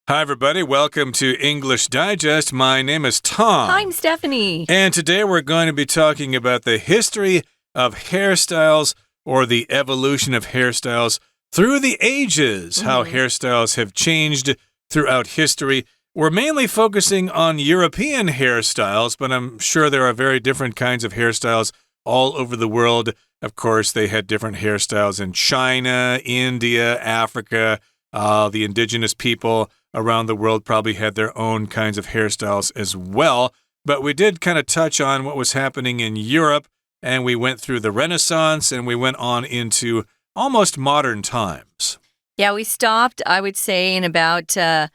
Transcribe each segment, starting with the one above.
Hi, everybody. Welcome to English Digest. My name is Tom. Hi, I'm Stephanie. And today we're going to be talking about the history of hairstyles or the evolution of hairstyles through the ages, how hairstyles have changed throughout history. We're mainly focusing on European hairstyles, but I'm sure there are very different kinds of hairstyles all over the world. Of course, they had different hairstyles in China, India, Africa. The indigenous people around the world probably had their own kinds of hairstyles as well. But we did kind of touch on what was happening in Europe, and we went through the Renaissance, and we went on into almost modern times. Yeah, we stopped, I would say, in about the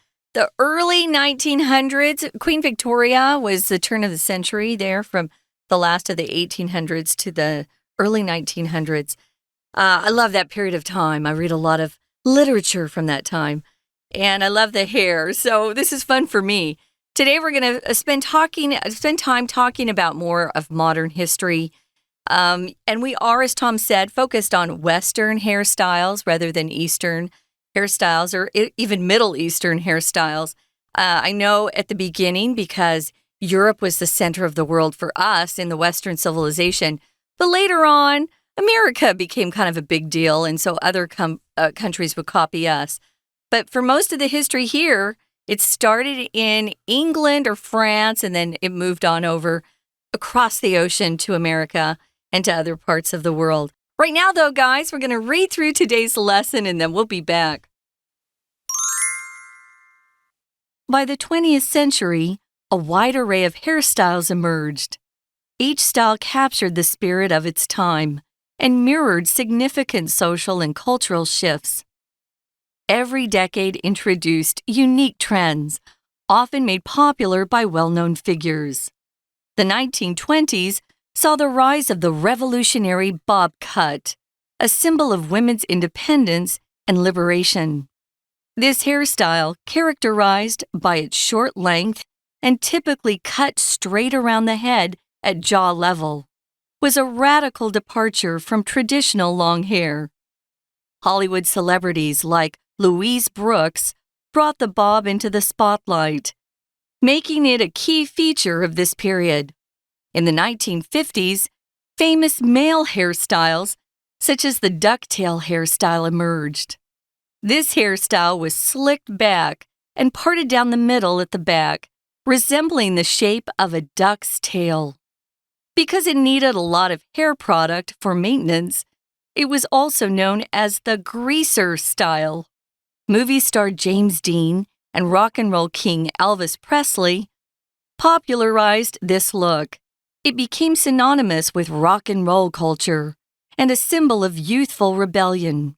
early 1900s. Queen Victoria was the turn of the century there, from the last of the 1800s to the early 1900s. I love that period of time. I read a lot of literature from that time, and I love the hair, so this is fun for me. Today we're going to spend time talking about more of modern history, and we are, as Tom said, focused on Western hairstyles rather than Eastern hairstyles or even Middle Eastern hairstyles. I know at the beginning, because Europe was the center of the world for us in the Western civilization, but later on, America became kind of a big deal, and so other countries would copy us. But for most of the history here, it started in England or France, and then it moved on over across the ocean to America and to other parts of the world. Right now, though, guys, we're going to read through today's lesson, and then we'll be back. By the 20th century, a wide array of hairstyles emerged. Each style captured the spirit of its time and mirrored significant social and cultural shifts. Every decade introduced unique trends, often made popular by well-known figures. The 1920s saw the rise of the revolutionary bob cut, a symbol of women's independence and liberation. This hairstyle, characterized by its short length and typically cut straight around the head at jaw level, was a radical departure from traditional long hair. Hollywood celebrities like Louise Brooks brought the bob into the spotlight, making it a key feature of this period. In the 1950s, famous male hairstyles, such as the ducktail hairstyle, emerged. This hairstyle was slicked back and parted down the middle at the back, resembling the shape of a duck's tail. Because it needed a lot of hair product for maintenance, it was also known as the greaser style. Movie star James Dean and rock and roll king Elvis Presley popularized this look. It became synonymous with rock and roll culture and a symbol of youthful rebellion.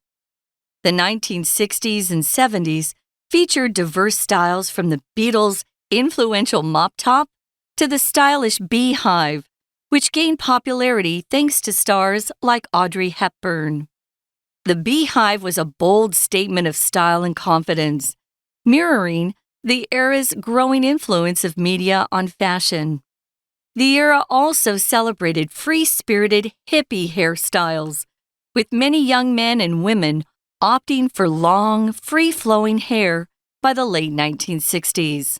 The 1960s and 70s featured diverse styles, from the Beatles' influential mop top to the stylish beehive, which gained popularity thanks to stars like Audrey Hepburn. The beehive was a bold statement of style and confidence, mirroring the era's growing influence of media on fashion. The era also celebrated free-spirited hippie hairstyles, with many young men and women opting for long, free-flowing hair by the late 1960s.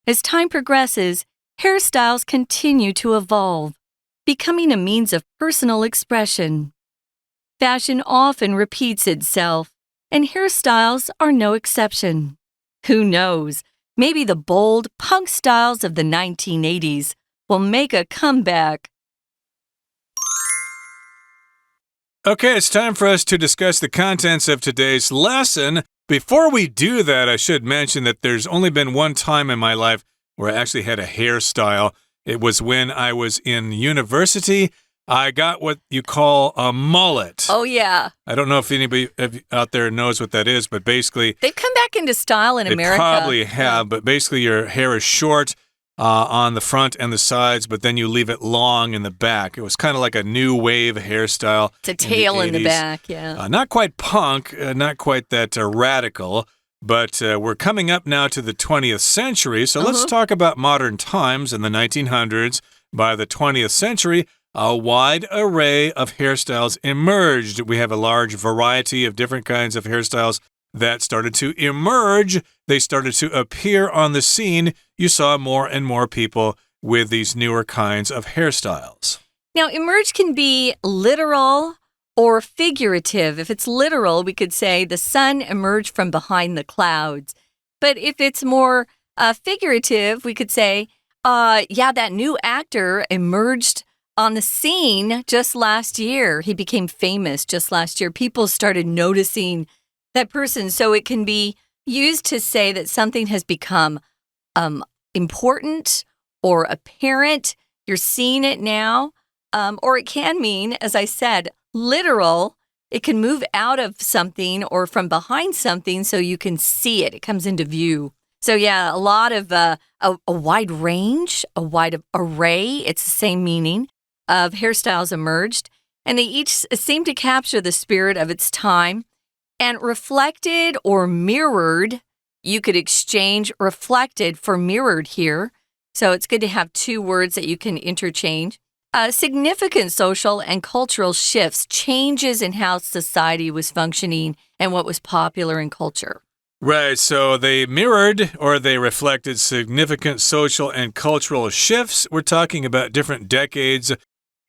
As time progresses, hairstyles continue to evolve, becoming a means of personal expression. Fashion often repeats itself, and hairstyles are no exception. Who knows, maybe the bold punk styles of the 1980s will make a comeback. Okay, it's time for us to discuss the contents of today's lesson. Before we do that, I should mention that there's only been one time in my life where I actually had a hairstyle. It was when I was in university. I got what you call a mullet. Oh, yeah. I don't know if anybody out there knows what that is, but basically... They've come back into style in America. They probably have, but basically your hair is short on the front and the sides, but then you leave it long in the back. It was kind of like a new wave hairstyle. It's a tail in the back, yeah. Not quite punk, not quite that radical, but we're coming up now to the 20th century, so let's talk about modern times in the 1900s. By the 20th century, a wide array of hairstyles emerged. We have a large variety of different kinds of hairstyles that started to emerge. They started to appear on the scene. You saw more and more people with these newer kinds of hairstyles. Now, emerge can be literal or figurative. If it's literal, we could say the sun emerged from behind the clouds. But if it's more figurative, we could say, that new actor emerged on the scene just last year. He became famous just last year. People started noticing that person. So it can be used to say that something has become important or apparent. You're seeing it now. Or it can mean, as I said, literal. It can move out of something or from behind something so you can see it. It comes into view. So yeah, a lot of a wide range, a wide array, it's the same meaning, of hairstyles emerged. And they each seem to capture the spirit of its time. And reflected or mirrored, you could exchange reflected for mirrored here. So it's good to have two words that you can interchange. Significant social and cultural shifts, changes in how society was functioning and what was popular in culture. Right, so they mirrored or they reflected significant social and cultural shifts. We're talking about different decades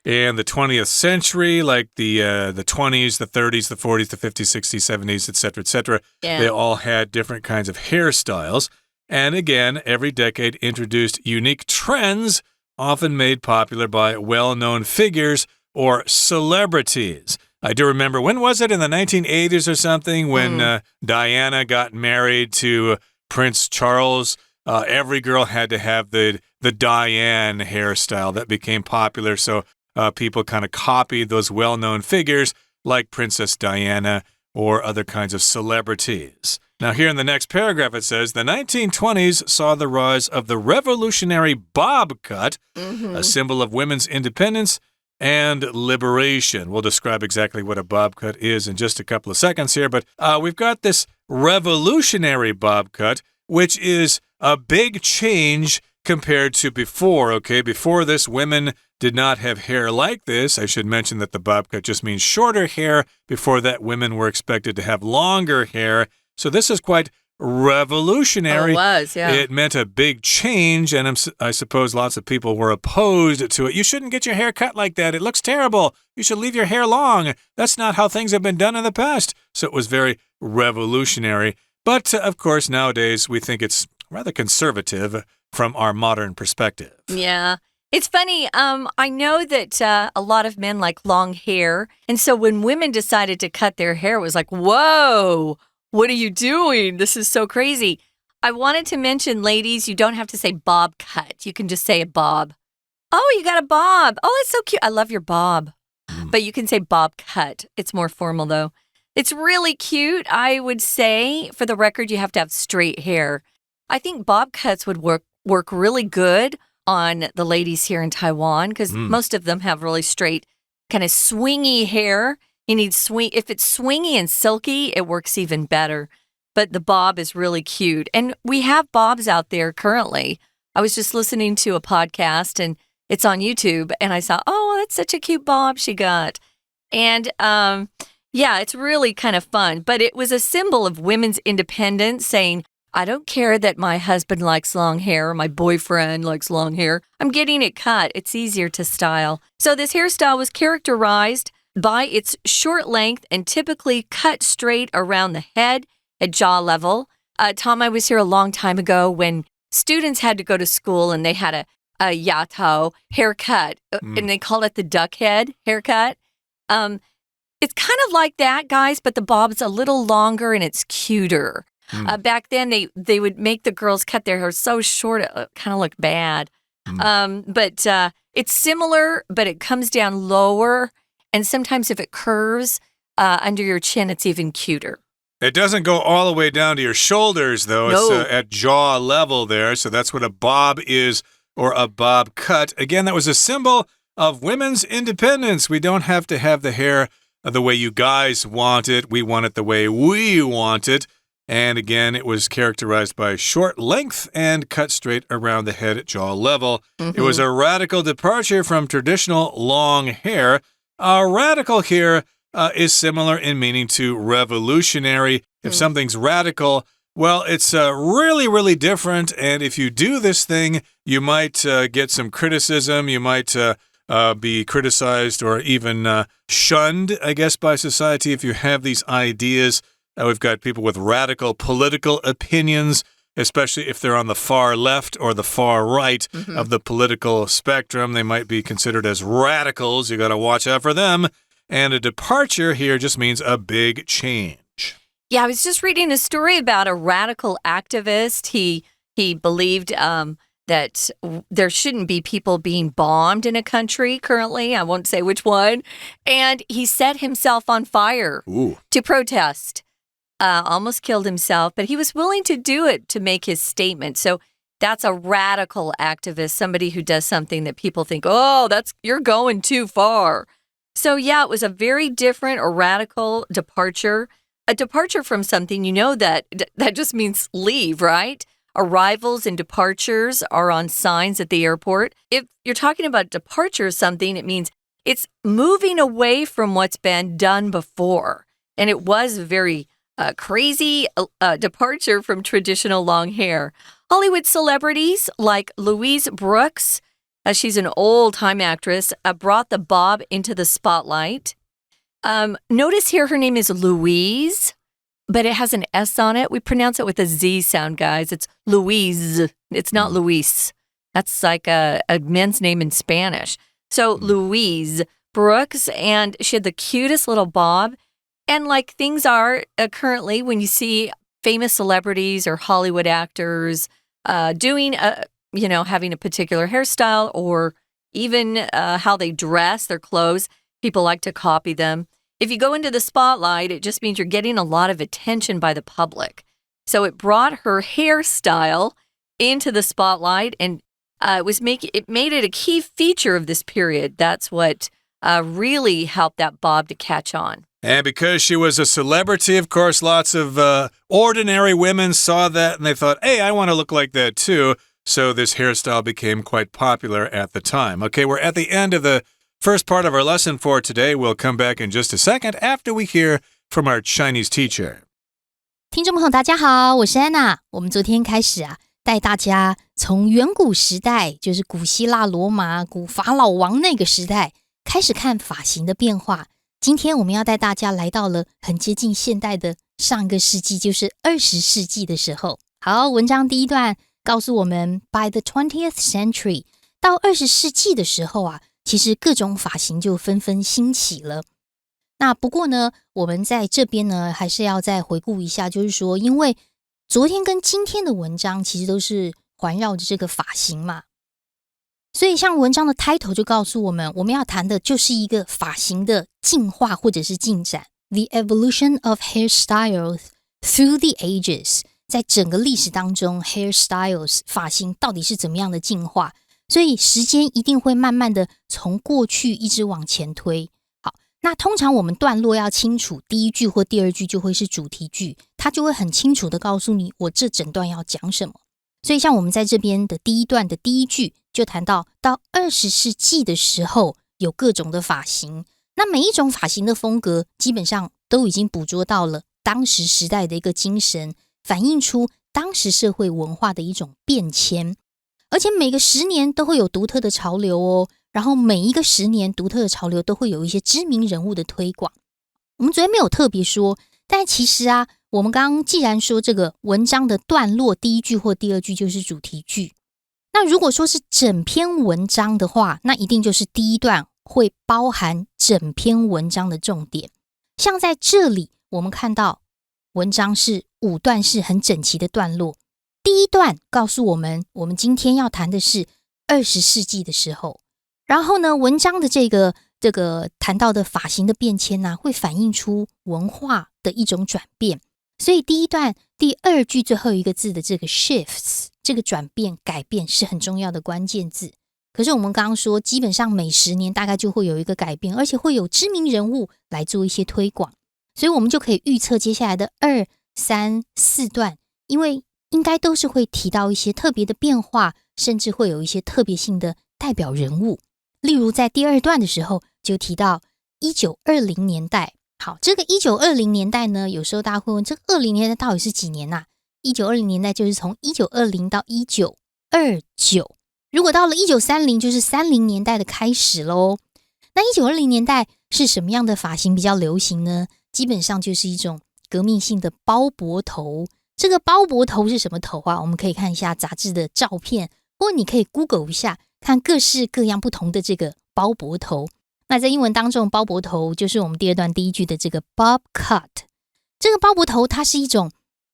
in the 20th century, like the 20s, the 30s, the 40s, the 50s, 60s, 70s, etc., etc. Yeah. They all had different kinds of hairstyles. And again, every decade introduced unique trends, often made popular by well-known figures or celebrities. I do remember, when was it, in the 1980s or something, when Diana got married to Prince Charles? Every girl had to have the Diane hairstyle that became popular, so people kind of copied those well-known figures like Princess Diana or other kinds of celebrities. Now, here in the next paragraph, it says, the 1920s saw the rise of the revolutionary bob cut, a symbol of women's independence and liberation. We'll describe exactly what a bob cut is in just a couple of seconds here, but we've got this revolutionary bob cut, which is a big change compared to before, okay? Before this, women did not have hair like this. I should mention that the bob cut just means shorter hair. Before that, women were expected to have longer hair. So this is quite revolutionary. Oh, it was, yeah. It meant a big change, and I suppose lots of people were opposed to it. You shouldn't get your hair cut like that. It looks terrible. You should leave your hair long. That's not how things have been done in the past. So it was very revolutionary. But, of course, nowadays we think it's rather conservative from our modern perspective. Yeah. It's funny. I know that a lot of men like long hair. And so when women decided to cut their hair, it was like, whoa, what are you doing? This is so crazy. I wanted to mention, ladies, you don't have to say bob cut. You can just say a bob. Oh, you got a bob. Oh, it's so cute. I love your bob. But you can say bob cut. It's more formal, though. It's really cute. I would say, for the record, you have to have straight hair. I think bob cuts would work really good on the ladies here in Taiwan because most of them have really straight, kind of swingy hair. You need if it's swingy and silky, it works even better. But the bob is really cute. And we have bobs out there currently. I was just listening to a podcast and it's on YouTube and I saw, oh, that's such a cute bob she got. And yeah, it's really kind of fun. But it was a symbol of women's independence, saying, I don't care that my husband likes long hair or my boyfriend likes long hair. I'm getting it cut. It's easier to style. So this hairstyle was characterized by its short length and typically cut straight around the head at jaw level. Tom, I was here a long time ago when students had to go to school and they had a yatao haircut, and they called it the duck head haircut. It's kind of like that, guys, but the bob's a little longer and it's cuter. Back then, they would make the girls cut their hair so short it kind of looked bad. But it's similar, but it comes down lower. And sometimes if it curves under your chin, it's even cuter. It doesn't go all the way down to your shoulders, though. No. It's at jaw level there. So that's what a bob is, or a bob cut. Again, that was a symbol of women's independence. We don't have to have the hair the way you guys want it. We want it the way we want it. And again, it was characterized by short length and cut straight around the head at jaw level. It was a radical departure from traditional long hair. Radical here is similar in meaning to revolutionary. If something's radical, well, it's really, really different. And if you do this thing, you might get some criticism. You might be criticized or even shunned, I guess, by society if you have these ideas. We've got people with radical political opinions, especially if they're on the far left or the far right of the political spectrum. They might be considered as radicals. You got to watch out for them. And a departure here just means a big change. Yeah, I was just reading a story about a radical activist. He believed that there shouldn't be people being bombed in a country currently. I won't say which one. And he set himself on fire to protest. Almost killed himself, but he was willing to do it to make his statement. So that's a radical activist, somebody who does something that people think, oh, you're going too far. So yeah, it was a very different or radical departure. A departure from something, that just means leave, right? Arrivals and departures are on signs at the airport. If you're talking about departure of something, it means it's moving away from what's been done before. And it was very crazy departure from traditional long hair. Hollywood celebrities like Louise Brooks, she's an old-time actress, brought the bob into the spotlight. Notice here her name is Louise, but it has an S on it. We pronounce it with a Z sound, guys. It's Louise. It's not Luis. That's like a men's name in Spanish. So Louise Brooks, and she had the cutest little bob. And like things are currently when you see famous celebrities or Hollywood actors doing, having a particular hairstyle or even how they dress, their clothes, people like to copy them. If you go into the spotlight, it just means you're getting a lot of attention by the public. So it brought her hairstyle into the spotlight, and it made it a key feature of this period. That's what really helped that bob to catch on. And because she was a celebrity, of course, lots of ordinary women saw that and they thought, hey, I want to look like that too. So this hairstyle became quite popular at the time. Okay, we're at the end of the first part of our lesson for today. We'll come back in just a second after we hear from our Chinese teacher. 听众朋友大家好，我是安娜。我们昨天开始带大家从远古时代，就是古希腊罗马、古法老王那个时代开始看发型的变化。今天我们要带大家来到了很接近现代的上个世纪，就是20世纪的时候。好，文章第一段告诉我们 ，By the 20th century， 到20世纪的时候其实各种发型就纷纷兴起了。那不过呢，我们在这边呢，还是要再回顾一下，就是说，因为昨天跟今天的文章其实都是环绕着这个发型嘛。所以像文章的 title 就告诉我们，我们要谈的就是一个发型的进化或者是进展 The evolution of hairstyles through the ages 在整个历史当中 hairstyles 发型到底是怎么样的进化，所以时间一定会慢慢的从过去一直往前推。好，那通常我们段落要清楚，第一句或第二句就会是主题句，它就会很清楚的告诉你我这整段要讲什么。所以像我们在这边的第一段的第一句就谈到20世纪的时候有各种的发型，那每一种发型的风格基本上都已经捕捉到了当时时代的一个精神，反映出当时社会文化的一种变迁，而且每个10年都会有独特的潮流哦，然后每一个10年独特的潮流都会有一些知名人物的推广。我们昨天没有特别说，但其实我们刚刚既然说这个文章的段落第一句或第二句就是主题句，那如果说是整篇文章的话，那一定就是第一段会包含整篇文章的重点。像在这里我们看到文章是5段是很整齐的段落，第一段告诉我们今天要谈的是20世纪的时候，然后呢文章的这个谈到的发型的变迁会反映出文化的一种转变。所以第一段第二句最后一个字的这个 shifts 这个转变改变是很重要的关键字。可是我们刚刚说基本上每10年大概就会有一个改变，而且会有知名人物来做一些推广，所以我们就可以预测接下来的2、3、4段，因为应该都是会提到一些特别的变化，甚至会有一些特别性的代表人物。例如在第2段的时候就提到1920年代好，这个1920年代呢，有时候大家会问，这个20年代到底是几年啊？1920年代就是从1920到1929，如果到了1930，就是30年代的开始咯。那1920年代是什么样的发型比较流行呢？基本上就是一种革命性的包脖头。这个包脖头是什么头啊？我们可以看一下杂志的照片，或你可以 Google 一下，看各式各样不同的这个包脖头。那在英文当中，包脖头就是我们第二段第一句的这个 bob cut。这个包脖头它是一种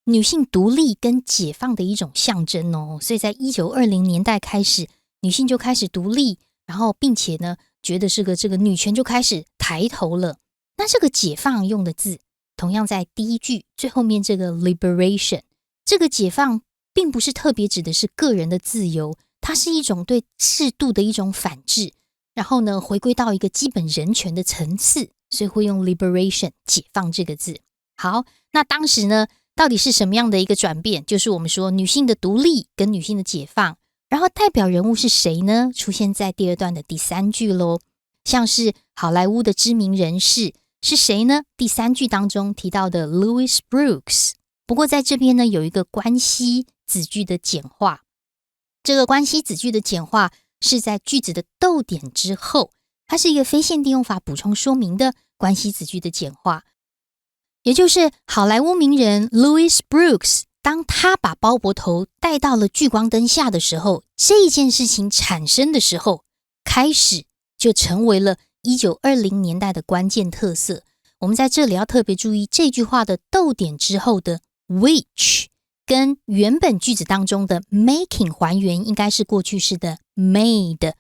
女性独立跟解放的一种象征哦，所以在1920年代开始，女性就开始独立，然后并且呢，觉得这个女权就开始抬头了。那这个解放用的字，同样在第一句最后面这个 liberation， 这个解放并不是特别指的是个人的自由，它是一种对制度的一种反制，然后呢，回归到一个基本人权的层次，所以会用 liberation 解放这个字。好，那当时呢，到底是什么样的一个转变？就是我们说女性的独立跟女性的解放，然后代表人物是谁呢？出现在第二段的第3句咯，像是好莱坞的知名人士是谁呢？第3句当中提到的 Louis Brooks。不过在这边呢，有一个关系子句的简化，这个关系子句的简化是在句子的逗点之后，它是一个非限定用法补充说明的关系子句的简化。也就是好莱坞名人 Louis Brooks， 当他把包脖头带到了聚光灯下的时候，这件事情产生的时候，开始就成为了1920年代的关键特色。我们在这里要特别注意这句话的逗点之后的 which 跟原本句子当中的 making 还原，应该是过去式的 made。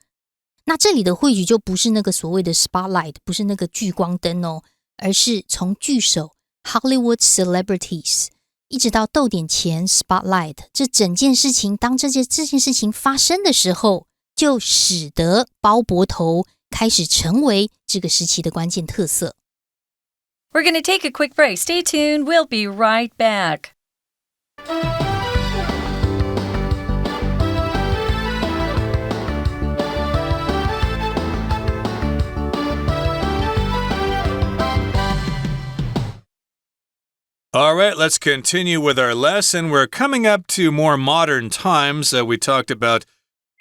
那这里的which就不是那个所谓的 spotlight， 不是那个聚光灯哦，而是从句首 Hollywood celebrities 一直到逗点前 spotlight， 这整件事情，当这件事情发生的时候，就使得包脖头开始成为这个时期的关键特色。 We're going to take a quick break. Stay tuned. We'll be right back. All right, let's continue with our lesson. We're coming up to more modern times. We talked about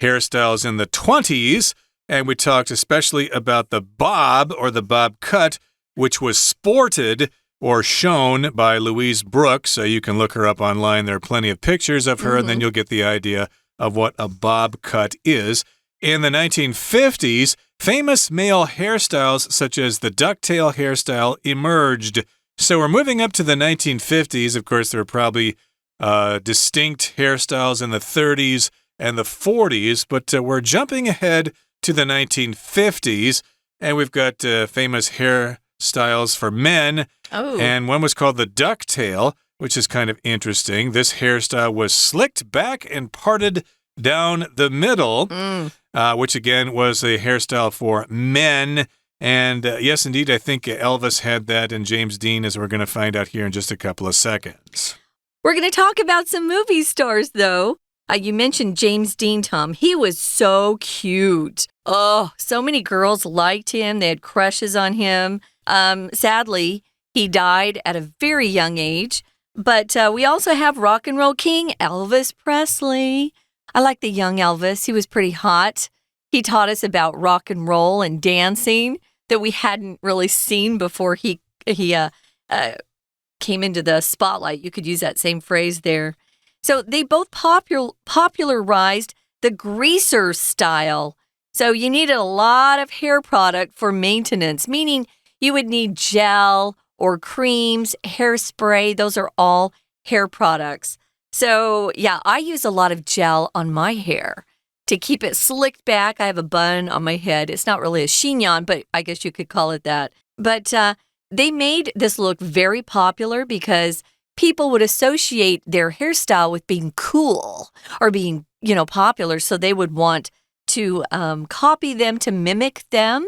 hairstyles in the 20s, and we talked especially about the bob or the bob cut, which was sported or shown by Louise Brooks. So you can look her up online. There are plenty of pictures of her, and then you'll get the idea of what a bob cut is. In the 1950s, famous male hairstyles such as the ducktail hairstyle emerged. So we're moving up to the 1950s. Of course, there are probably distinct hairstyles in the 30s and the 40s, but we're jumping ahead to the 1950s, and we've got famous hairstyles for men. Oh. And one was called the ducktail, which is kind of interesting. This hairstyle was slicked back and parted down the middle, which again was a hairstyle for men. And yes, indeed, I think Elvis had that, and James Dean, as we're going to find out here in just a couple of seconds. We're going to talk about some movie stars, though. You mentioned James Dean, Tom. He was so cute. Oh, so many girls liked him. They had crushes on him. Sadly, he died at a very young age. But we also have rock and roll king Elvis Presley. I like the young Elvis. He was pretty hot. He taught us about rock and roll and dancing that we hadn't really seen before he came into the spotlight. You could use that same phrase there. So they both popularized the greaser style. So you needed a lot of hair product for maintenance, meaning you would need gel or creams, hairspray. Those are all hair products. So yeah, I use a lot of gel on my hair to keep it slicked back. I have a bun on my head. It's not really a chignon, but I guess you could call it that. But they made this look very popular because people would associate their hairstyle with being cool or being, popular. So they would want to copy them, to mimic them.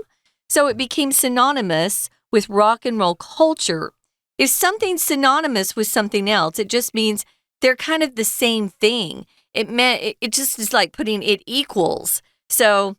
So it became synonymous with rock and roll culture. If something's synonymous with something else, it just means they're kind of the same thing. It just is like putting it equals. So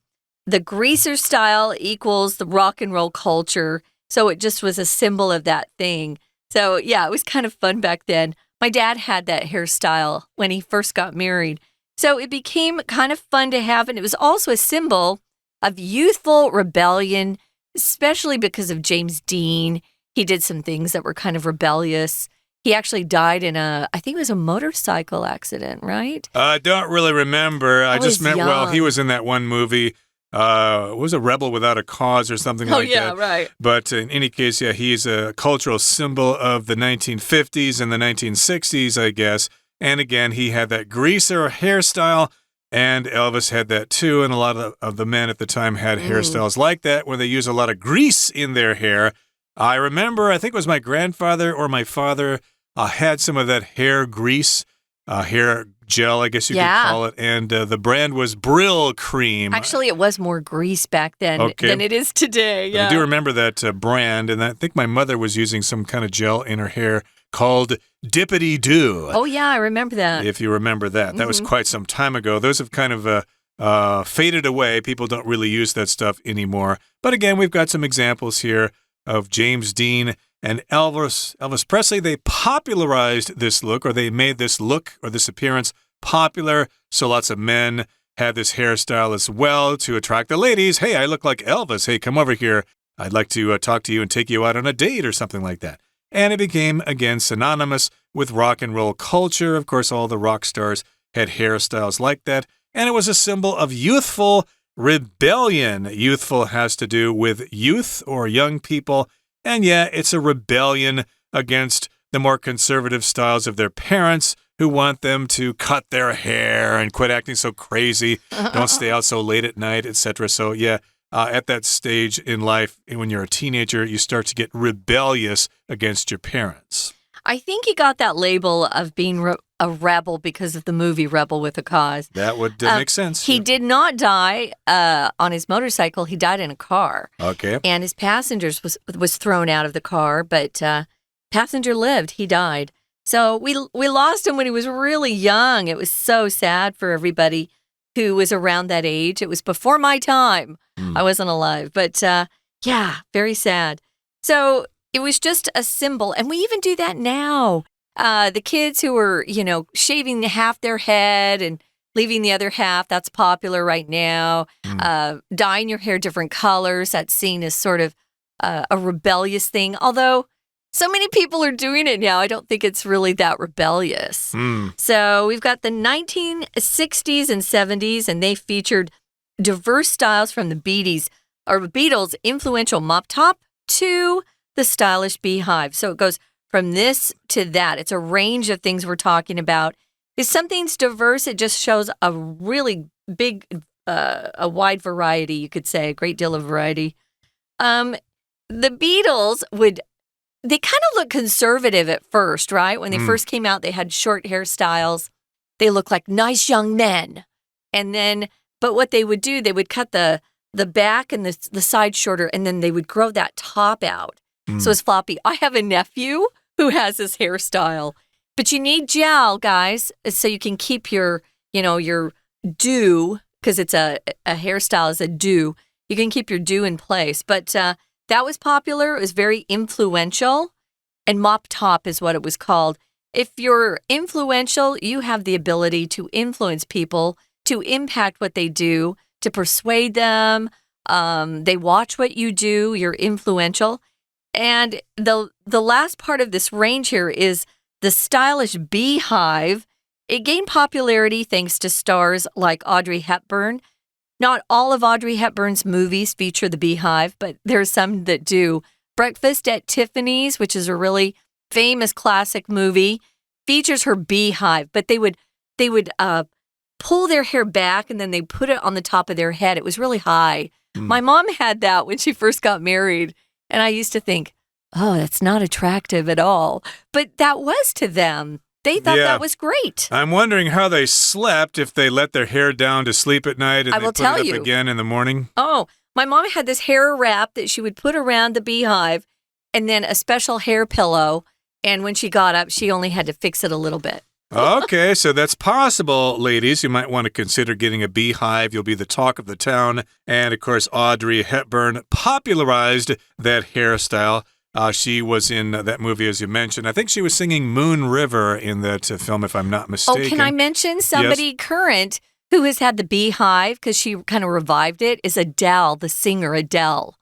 the greaser style equals the rock and roll culture. So it just was a symbol of that thing. So yeah, it was kind of fun back then. My dad had that hairstyle when he first got married. So it became kind of fun to have, and it was also a symbol of youthful rebellion, especially because of James Dean. He did some things that were kind of rebellious. He actually died in I think it was a motorcycle accident, right? I don't really remember. I just meant, well, he was in that one movie. Was a rebel without a cause or something like that. Oh, yeah, right. But in any case, yeah, he's a cultural symbol of the 1950s and the 1960s, I guess. And again, he had that greaser hairstyle, and Elvis had that too. And a lot of the men at the time had hairstyles like that, where they use a lot of grease in their hair. I remember, I think it was my grandfather or my father had some of that hair grease, hair gel, I guess you could call it, and the brand was Brill Cream. Actually, it was more grease back then than it is today. Yeah. I do remember that brand, and I think my mother was using some kind of gel in her hair called Dippity Doo. Oh, yeah, I remember that. If you remember that. That was quite some time ago. Those have kind of faded away. People don't really use that stuff anymore. But again, we've got some examples here of James Dean and Elvis Presley. They popularized this look, or they made this look or this appearance popular. So lots of men had this hairstyle as well to attract the ladies. Hey, I look like Elvis. Hey, come over here. I'd like to talk to you and take you out on a date or something like that. And it became, again, synonymous with rock and roll culture. Of course, all the rock stars had hairstyles like that. And it was a symbol of youthful rebellion. Youthful has to do with youth or young people. And yeah, it's a rebellion against the more conservative styles of their parents who want them to cut their hair and quit acting so crazy, don't stay out so late at night, etc. So yeah, at that stage in life, when you're a teenager, you start to get rebellious against your parents. I think he got that label of being a rebel because of the movie Rebel with a Cause. That would make sense. He did not die on his motorcycle. He died in a car. Okay. And his passengers was thrown out of the car, but passenger lived. He died. So we lost him when he was really young. It was so sad for everybody who was around that age. It was before my time. I wasn't alive. But yeah, very sad. So it was just a symbol. And we even do that now. The kids who are, shaving half their head and leaving the other half, that's popular right now. Dyeing your hair different colors, that's seen as sort of a rebellious thing. Although so many people are doing it now, I don't think it's really that rebellious. So we've got the 1960s and 70s, and they featured diverse styles from the Beatles' influential mop top to the stylish beehive. So it goes from this to that. It's a range of things we're talking about. If something's diverse, it just shows a really big, a wide variety, you could say, a great deal of variety. The Beatles they kind of look conservative at first, right? When they first came out, they had short hairstyles. They looked like nice young men. And then, but what they would do, they would cut the back and the side shorter, and then they would grow that top out. So it's floppy. I have a nephew who has this hairstyle. But you need gel, guys, so you can keep your do, because it's a hairstyle is a do. You can keep your do in place. But that was popular. It was very influential. And mop top is what it was called. If you're influential, you have the ability to influence people, to impact what they do, to persuade them. They watch what you do. You're influential. And the last part of this range here is the stylish beehive. It gained popularity thanks to stars like Audrey Hepburn. Not all of Audrey Hepburn's movies feature the beehive, but there are some that do. Breakfast at Tiffany's, which is a really famous classic movie, features her beehive, but they would pull their hair back and then they put it on the top of their head. It was really high. My mom had that when she first got married. And I used to think, oh, that's not attractive at all. But that was to them. They thought that was great. I'm wondering how they slept if they let their hair down to sleep at night and they put it up again in the morning. Oh, my mom had this hair wrap that she would put around the beehive and then a special hair pillow. And when she got up, she only had to fix it a little bit. Okay, so that's possible, ladies. You might want to consider getting a beehive. You'll be the talk of the town. And, of course, Audrey Hepburn popularized that hairstyle. She was in that movie, as you mentioned. I think she was singing Moon River in that film, if I'm not mistaken. Oh, can I mention somebody current who has had the beehive, because she kind of revived it, is Adele, the singer Adele.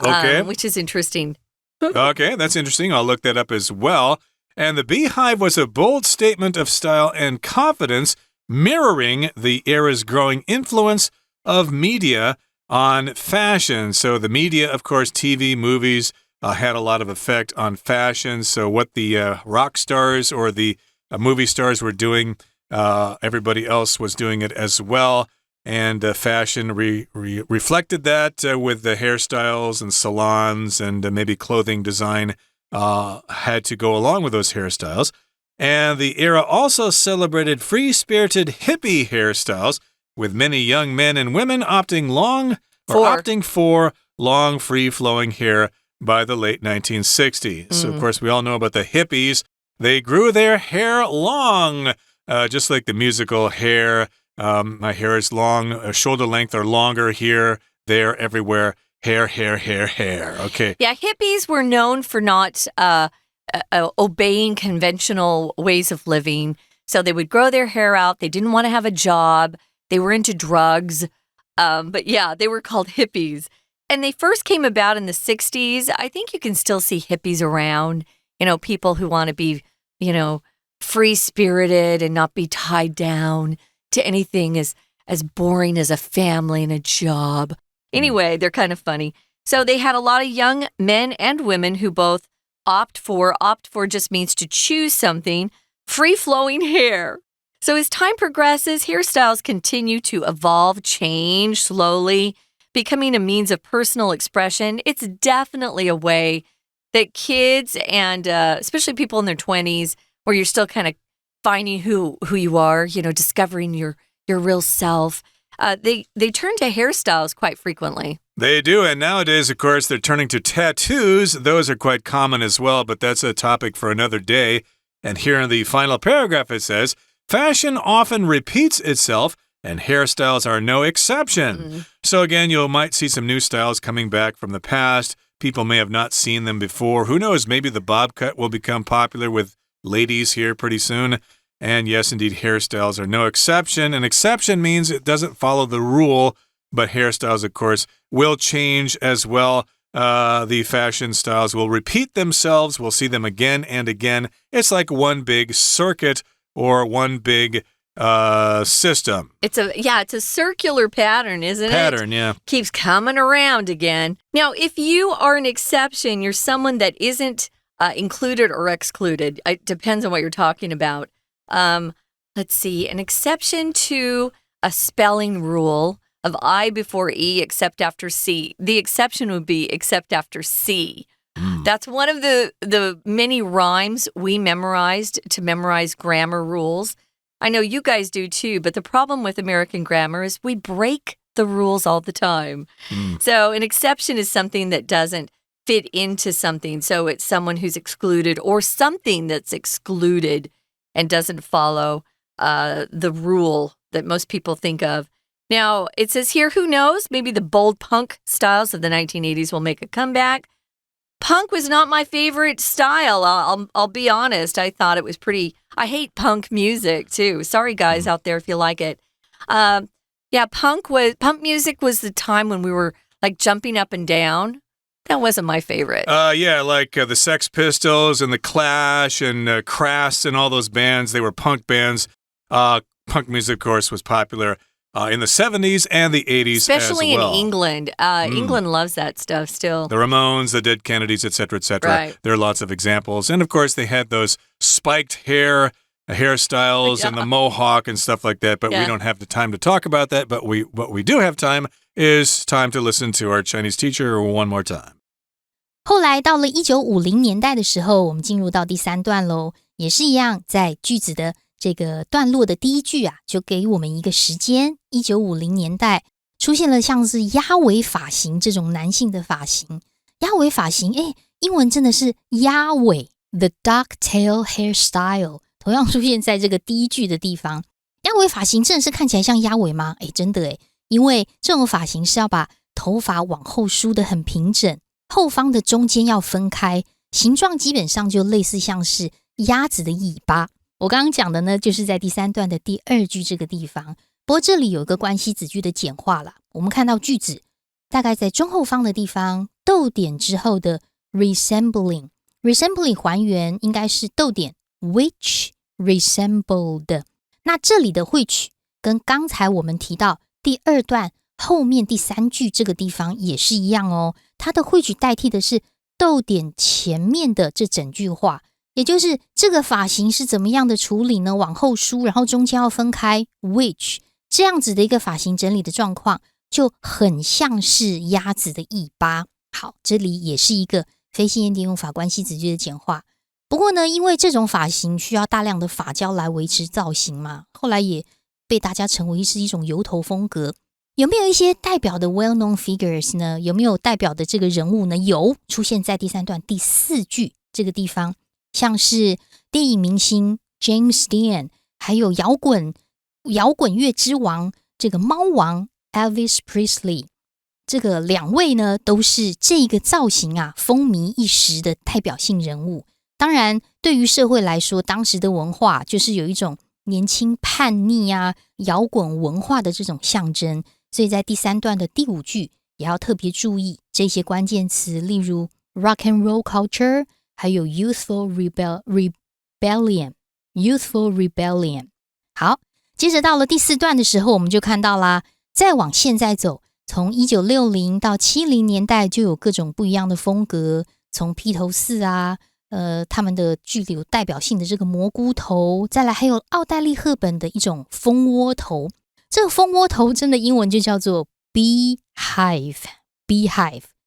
Okay. Which is interesting. Okay, that's interesting. I'll look that up as well. And the beehive was a bold statement of style and confidence, mirroring the era's growing influence of media on fashion. So the media, of course, TV, movies, had a lot of effect on fashion. So what the rock stars or the movie stars were doing, everybody else was doing it as well. And fashion reflected that with the hairstyles and salons and maybe clothing design had to go along with those hairstyles. And the era also celebrated free-spirited hippie hairstyles, with many young men and women opting for long, free-flowing hair by the late 1960s. So, of course, we all know about the hippies. They grew their hair long, just like the musical Hair. My hair is long, shoulder length or longer here, there, everywhere. Hair. Okay. Yeah, hippies were known for not obeying conventional ways of living. So they would grow their hair out. They didn't want to have a job. They were into drugs. But yeah, they were called hippies. And they first came about in the 60s. I think you can still see hippies around. You know, people who want to be, free-spirited and not be tied down to anything as boring as a family and a job. Anyway, they're kind of funny. So they had a lot of young men and women who both opt for just means to choose something, free-flowing hair. So as time progresses, hairstyles continue to evolve, change slowly, becoming a means of personal expression. It's definitely a way that kids and especially people in their 20s, where you're still kind of finding who you are, discovering your real self. They turn to hairstyles quite frequently. They do, and nowadays, of course, they're turning to tattoos. Those are quite common as well, but that's a topic for another day. And here in the final paragraph, it says, fashion often repeats itself, and hairstyles are no exception. So again, you might see some new styles coming back from the past. People may have not seen them before. Who knows, maybe the bob cut will become popular with ladies here pretty soon. And yes, indeed, hairstyles are no exception. An exception means it doesn't follow the rule, but hairstyles, of course, will change as well. The fashion styles will repeat themselves. We'll see them again and again. It's like one big circuit or one big system. It's a circular pattern, isn't it? Pattern, yeah. Keeps coming around again. Now, if you are an exception, you're someone that isn't included or excluded. It depends on what you're talking about. Let's see, an exception to a spelling rule of I before E except after C. The exception would be except after C. That's one of the many rhymes we memorized to memorize grammar rules. I know you guys do too, but the problem with American grammar is we break the rules all the time. So an exception is something that doesn't fit into something. So it's someone who's excluded or something that's excluded and doesn't follow the rule that most people think of. Now, it says here, who knows? Maybe the bold punk styles of the 1980s will make a comeback. Punk was not my favorite style. I'll be honest. I thought it was pretty. I hate punk music too. Sorry, guys out there if you like it. Punk music was the time when we were like jumping up and down. That wasn't my favorite. Like the Sex Pistols and the Clash and Crass and all those bands. They were punk bands. Punk music, of course, was popular in the 70s and the 80s especially as well. in England. England loves that stuff still. The Ramones, the Dead Kennedys, etc., etc. Right. There are lots of examples. And, of course, they had those spiked hairstyles and the mohawk and stuff like that. But we don't have the time to talk about that. But what we do have time is time to listen to our Chinese teacher one more time. 后来到了1950年代的时候，我们进入到第3段咯，也是一样，在句子的这个段落的第一句就给我们一个时间。1950年代出现了像是鸭尾发型这种男性的发型。鸭尾发型，英文真的是鸭尾 ，the ducktail hairstyle，同样出现在这个第一句的地方。鸭尾发型真的是看起来像鸭尾吗？真的因为这种发型是要把头发往后梳得很平整，后方的中间要分开，形状基本上就类似像是鸭子的尾巴。我刚刚讲的呢，就是在第3段的第2句这个地方。不过这里有一个关系子句的简化啦，我们看到句子大概在中后方的地方，逗点之后的 resembling 还原应该是逗点 which resembled。那这里的 which 跟刚才我们提到第2段后面第3句这个地方也是一样哦，它的 which 代替的是逗点前面的这整句话，也就是这个发型是怎么样的处理呢？往后梳，然后中间要分开 which， 这样子的一个发型整理的状况就很像是鸭子的尾巴。好，这里也是一个非信验定用法关系子句的简化。不过呢，因为这种发型需要大量的发胶来维持造型嘛，后来也被大家称为是一种油头风格。有没有一些代表的 well-known figures 呢？有没有代表的这个人物呢？有，出现在第3段第4句这个地方，像是电影明星 James Dean， 还有摇滚乐之王这个猫王 Elvis Presley。这个2位呢，都是这个造型风靡一时的代表性人物。当然，对于社会来说，当时的文化就是有一种年轻叛逆摇滚文化的这种象征，所以在第3段的第5句也要特别注意这些关键词，例如 rock and roll culture， 还有 youthful rebellion。 好，接着到了第4段的时候，我们就看到啦，再往现在走，从1960到70年代就有各种不一样的风格，从披头士他们的具有代表性的这个蘑菇头，再来还有奥黛丽赫本的一种蜂窝头。这个蜂窝头真的英文就叫做 beehive，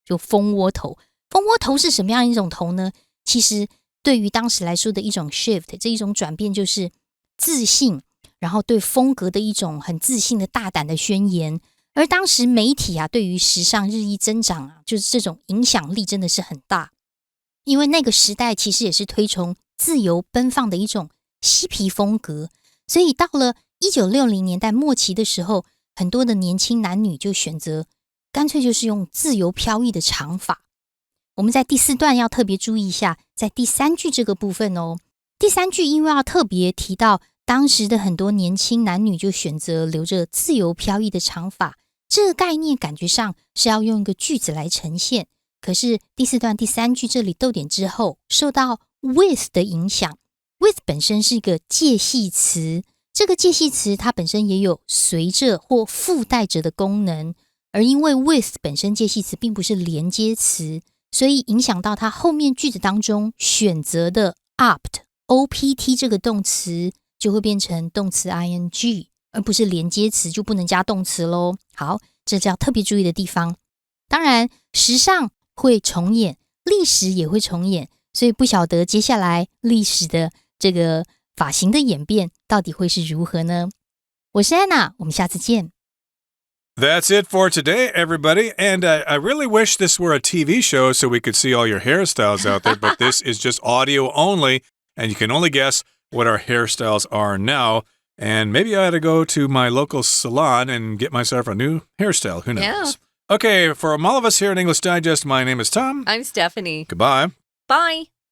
就蜂窝头。蜂窝头是什么样一种头呢？其实对于当时来说的一种 shift， 这一种转变就是自信，然后对风格的一种很自信的大胆的宣言。而当时媒体对于时尚日益增长就是这种影响力真的是很大。因为那个时代其实也是推崇自由奔放的一种嬉皮风格，所以到了1960年代末期的时候，很多的年轻男女就选择干脆就是用自由飘逸的长发。我们在第4段要特别注意一下，在第3句这个部分哦。第3句因为要特别提到当时的很多年轻男女就选择留着自由飘逸的长发，这个概念感觉上是要用一个句子来呈现。可是第4段第3句这里逗点之后，受到 with 的影响， with 本身是一个介系词，这个介系词它本身也有随着或附带着的功能，而因为 with 本身介系词并不是连接词，所以影响到它后面句子当中选择的 opt 这个动词就会变成动词 ing， 而不是连接词，就不能加动词咯。好，这是要特别注意的地方。当然时尚会重演，历史也会重演，所以不晓得接下来历史的这个发型的演变到底会是如何呢？我是安娜，我们下次见。That's it for today, everybody. And I really wish this were a TV show so we could see all your hairstyles out there, but this is just audio only, and you can only guess what our hairstyles are now. And maybe I ought to go to my local salon and get myself a new hairstyle. Who knows? Yeah. Okay, from all of us here at English Digest, my name is Tom. I'm Stephanie. Goodbye. Bye.